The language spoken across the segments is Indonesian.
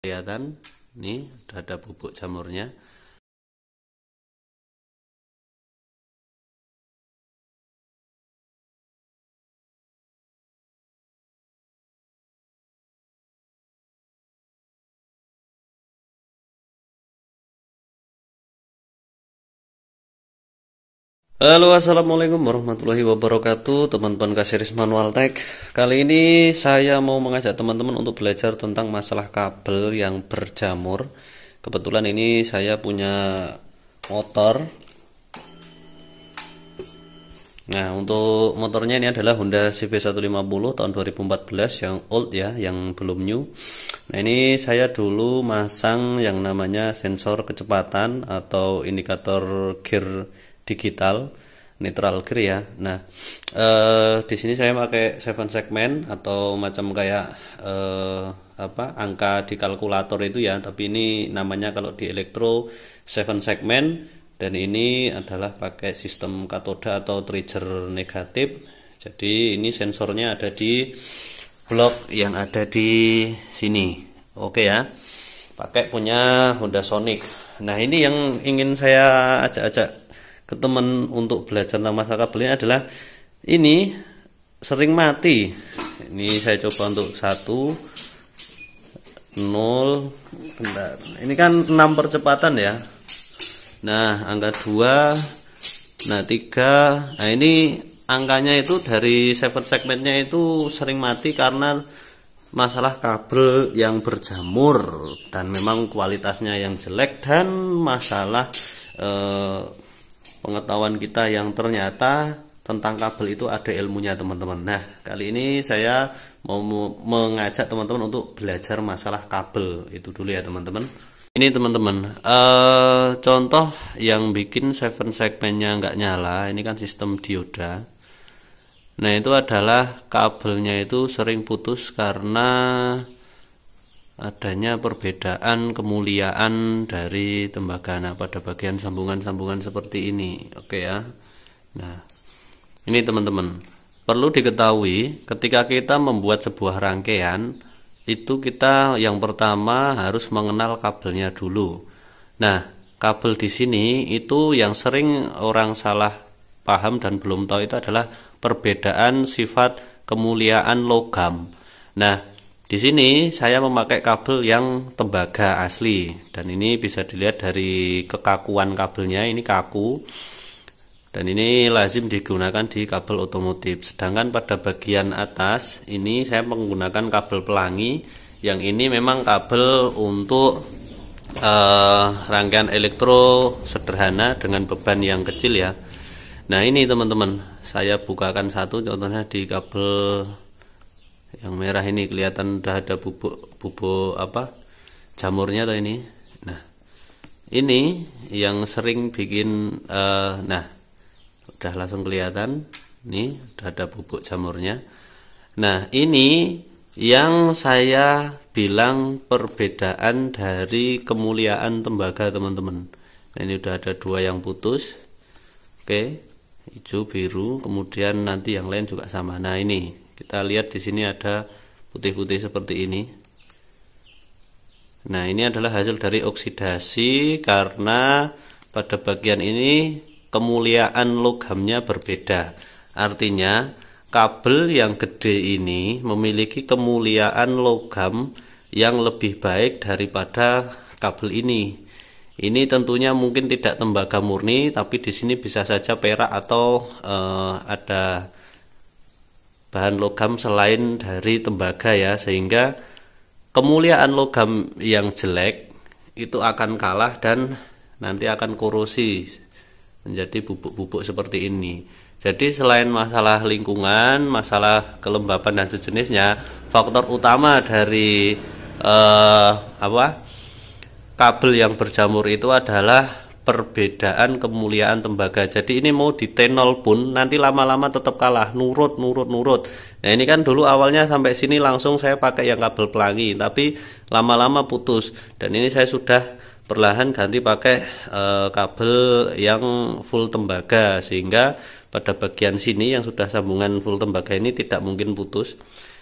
Kelihatan nih udah ada bubuk jamurnya. Halo, assalamualaikum warahmatullahi wabarakatuh, teman-teman Kasiris Manual Tech. Kali ini saya mau mengajak teman-teman untuk belajar tentang masalah kabel yang berjamur. Kebetulan ini saya punya motor. Nah, untuk motornya ini adalah Honda CB150 tahun 2014 yang old ya, yang belum new. Nah, ini saya dulu masang yang namanya sensor kecepatan atau indikator gear digital, neutral gear ya. Nah, di sini saya pakai 7 segmen atau macam kayak angka di kalkulator itu ya, tapi ini namanya kalau di elektro 7 segmen. Dan ini adalah pakai sistem katoda atau trigger negatif. Jadi ini sensornya ada di blok yang ada di sini. Oke ya. Pakai punya Honda Sonic. Nah, ini yang ingin saya ajak-ajak ke teman untuk belajar tentang masalah kabelnya adalah ini sering mati. Ini saya coba untuk 1 0 bentar. Ini kan 6 percepatan ya. Nah, angka 2, nah 3, nah ini angkanya itu dari 7 segmennya itu sering mati karena masalah kabel yang berjamur dan memang kualitasnya yang jelek dan masalah pengetahuan kita yang ternyata tentang kabel itu ada ilmunya teman-teman. Nah, kali ini saya mau mengajak teman-teman untuk belajar masalah kabel itu dulu ya teman-teman. Ini teman-teman, contoh yang bikin 7 segmennya nggak nyala, ini kan sistem dioda. Nah, itu adalah kabelnya itu sering putus karena adanya perbedaan kemuliaan dari tembaga. Nah, pada bagian sambungan-sambungan seperti ini, oke ya. Nah, ini teman-teman, perlu diketahui ketika kita membuat sebuah rangkaian, itu kita yang pertama harus mengenal kabelnya dulu. Nah, kabel di sini itu yang sering orang salah paham dan belum tahu itu adalah perbedaan sifat kemuliaan logam. Nah, di sini saya memakai kabel yang tembaga asli dan ini bisa dilihat dari kekakuan kabelnya, ini kaku. Dan ini lazim digunakan di kabel otomotif. Sedangkan pada bagian atas ini saya menggunakan kabel pelangi. Yang ini memang kabel untuk rangkaian elektro sederhana dengan beban yang kecil ya. Nah, ini teman-teman, saya bukakan satu contohnya di kabel yang merah ini kelihatan udah ada bubuk jamurnya tuh ini. Nah, ini yang sering bikin nah udah langsung kelihatan nih udah ada bubuk jamurnya. Nah, ini yang saya bilang perbedaan dari kemuliaan tembaga teman-teman. Nah, ini udah ada 2 yang putus, oke, hijau biru, kemudian nanti yang lain juga sama. Nah, ini kita lihat di sini ada putih-putih seperti ini. Nah, ini adalah hasil dari oksidasi karena pada bagian ini kemuliaan logamnya berbeda. Artinya kabel yang gede ini memiliki kemuliaan logam yang lebih baik daripada kabel ini. Ini tentunya mungkin tidak tembaga murni, tapi di sini bisa saja perak atau ada bahan logam selain dari tembaga ya, sehingga kemuliaan logam yang jelek itu akan kalah dan nanti akan korosi menjadi bubuk-bubuk seperti ini. Jadi selain masalah lingkungan, masalah kelembapan dan sejenisnya, faktor utama dari kabel yang berjamur itu adalah perbedaan kemuliaan tembaga. Jadi ini mau ditenol pun nanti lama-lama tetap kalah, nurut. Nah, ini kan dulu awalnya sampai sini langsung saya pakai yang kabel pelangi, tapi lama-lama putus. Dan ini saya sudah perlahan ganti pakai kabel yang full tembaga, sehingga pada bagian sini yang sudah sambungan full tembaga ini tidak mungkin putus.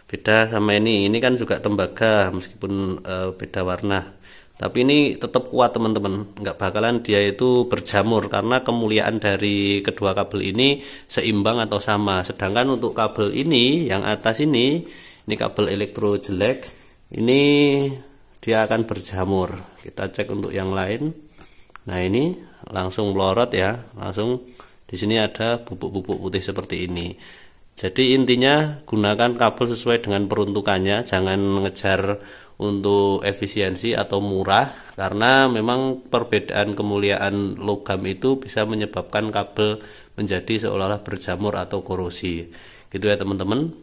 Beda sama ini kan juga tembaga meskipun beda warna. Tapi ini tetap kuat teman-teman, nggak bakalan dia itu berjamur karena kemuliaan dari kedua kabel ini seimbang atau sama. Sedangkan untuk kabel ini yang atas ini kabel elektro jelek, ini dia akan berjamur. Kita cek untuk yang lain. Nah ini langsung melorot ya, langsung di sini ada bubuk-bubuk putih seperti ini. Jadi intinya gunakan kabel sesuai dengan peruntukannya, jangan ngejar untuk efisiensi atau murah, karena memang perbedaan kemuliaan logam itu bisa menyebabkan kabel menjadi seolah-olah berjamur atau korosi. Gitu ya teman-teman.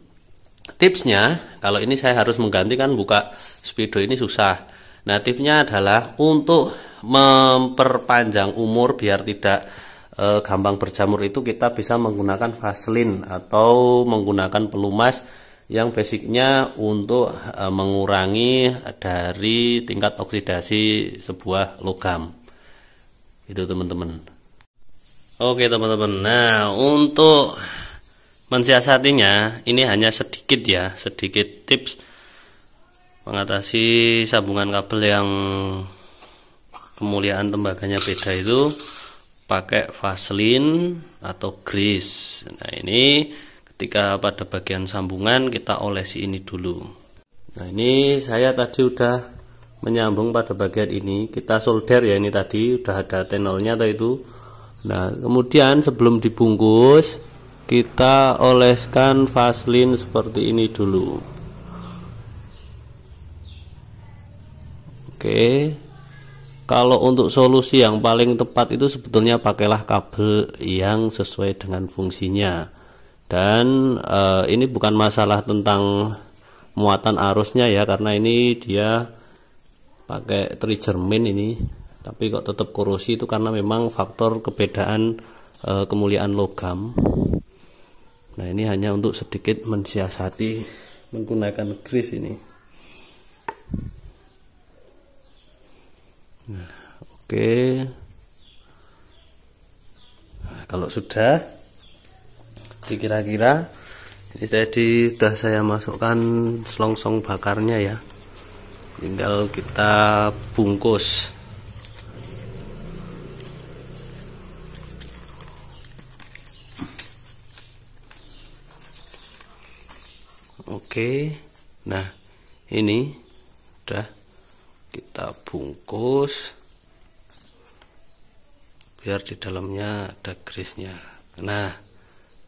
Tipsnya, kalau ini saya harus menggantikan buka speedo ini susah. Nah tipsnya adalah untuk memperpanjang umur biar tidak gampang berjamur itu kita bisa menggunakan Vaseline atau menggunakan pelumas yang basicnya untuk mengurangi dari tingkat oksidasi sebuah logam. Itu teman-teman. Oke teman-teman. Nah untuk mensiasatinya ini hanya sedikit ya, sedikit tips mengatasi sambungan kabel yang kemuliaan tembaganya beda itu. Pakai Vaseline atau grease. Nah ini ketika pada bagian sambungan kita olesi ini dulu. Nah ini saya tadi udah menyambung pada bagian ini, kita solder ya, ini tadi udah ada tenolnya tadi itu. Nah kemudian sebelum dibungkus kita oleskan Vaseline seperti ini dulu. Oke. Kalau untuk solusi yang paling tepat itu sebetulnya pakailah kabel yang sesuai dengan fungsinya. Dan ini bukan masalah tentang muatan arusnya ya, karena ini dia pakai trigermin ini, tapi kok tetap korosi itu karena memang faktor kebedaan kemuliaan logam. Nah ini hanya untuk sedikit mensiasati menggunakan grease ini. Nah, oke. Nah, kalau sudah kira-kira ini tadi sudah saya masukkan selongsong bakarnya ya, tinggal kita bungkus. Oke, nah ini udah kita bungkus biar di dalamnya ada grease-nya. Nah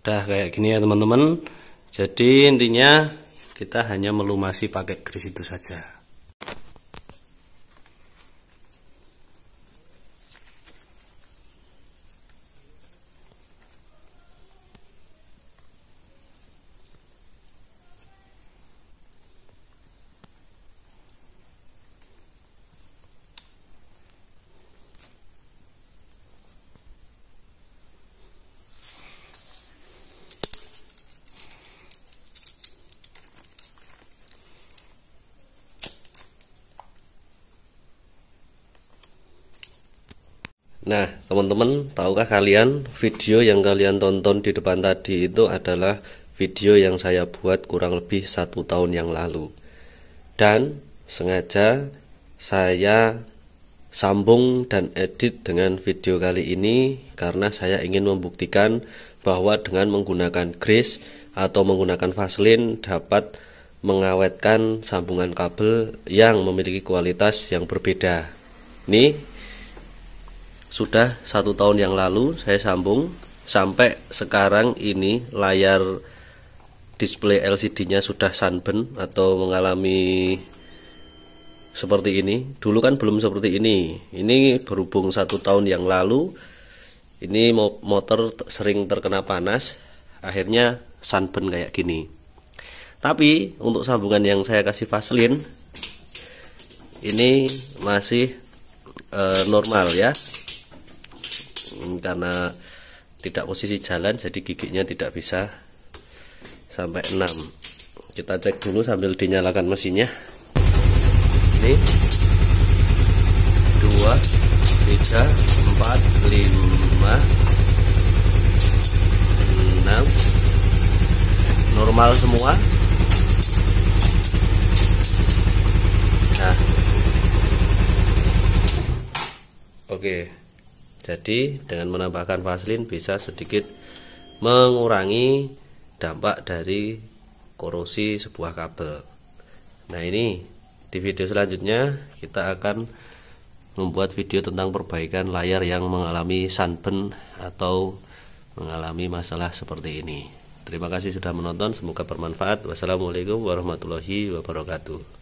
udah kayak gini ya teman-teman. Jadi intinya kita hanya melumasi pakai grease itu saja. Nah teman-teman, tahukah kalian video yang kalian tonton di depan tadi itu adalah video yang saya buat kurang lebih 1 tahun yang lalu, dan sengaja saya sambung dan edit dengan video kali ini karena saya ingin membuktikan bahwa dengan menggunakan grease atau menggunakan Vaseline dapat mengawetkan sambungan kabel yang memiliki kualitas yang berbeda. Ini sudah 1 tahun yang lalu saya sambung, sampai sekarang ini layar display LCD-nya sudah sunburn atau mengalami seperti ini. Dulu kan belum seperti ini. Ini berhubung 1 tahun yang lalu ini motor sering terkena panas, akhirnya sunburn kayak gini. Tapi untuk sambungan yang saya kasih Vaseline ini masih normal ya, karena tidak posisi jalan jadi giginya tidak bisa sampai 6. Kita cek dulu sambil dinyalakan mesinnya. Ini 2, 3, 4, 5, 6, normal semua. Nah, oke. Jadi dengan menambahkan vaselin bisa sedikit mengurangi dampak dari korosi sebuah kabel. Nah, ini di video selanjutnya kita akan membuat video tentang perbaikan layar yang mengalami sunburn atau mengalami masalah seperti ini. Terima kasih sudah menonton, semoga bermanfaat. Wassalamualaikum warahmatullahi wabarakatuh.